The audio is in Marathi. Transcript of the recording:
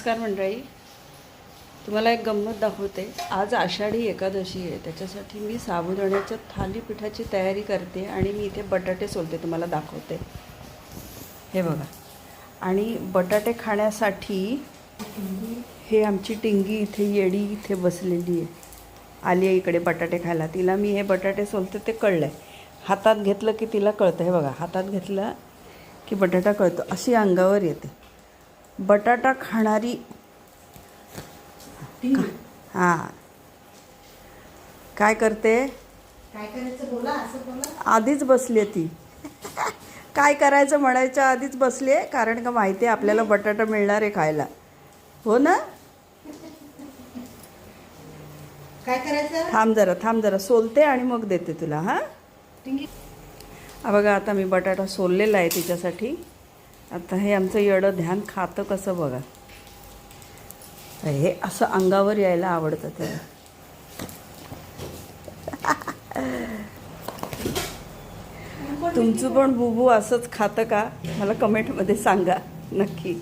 नमस्कार मंडळी, तुम्हाला एक गंमत दाखवते. आज आषाढी एकादशी आहे, त्याच्यासाठी मी साबुदाण्याच्या थालीपीठाची तयारी करते आणि मी इथे बटाटे सोलते, तुम्हाला दाखवते. हे बघा. आणि बटाटे खाण्यासाठी हे आमची टिंगी इथे येडी इथे बसलेली आहे, आली आहे इकडे बटाटे खायला. तिला मी हे बटाटे सोलते ते कळलं आहे. हातात घेतलं की तिला कळतं. हे बघा, हातात घेतलं की बटाटा कळतो, अशी अंगावर येते. बटाटा खाणारी हां. काय करते? काय करायचं बोला, असं बोला. आधीच बसली ती. काय करायचं म्हणायच्या आधीच बसली आहे, कारण का माहिती आहे आपल्याला बटाटा मिळणार आहे खायला. हो ना? काय करायचं? थांब जरा सोलते आणि मग देते तुला. हां, बघा आता मी बटाटा सोललेला आहे तिच्यासाठी. आता हे आमचं येडं ध्यान खातं कसं बघा. हे असं अंगावर यायला आवडतं त्याला. तुमचं पण बुबू असंच खातं का? मला कमेंटमध्ये सांगा नक्की.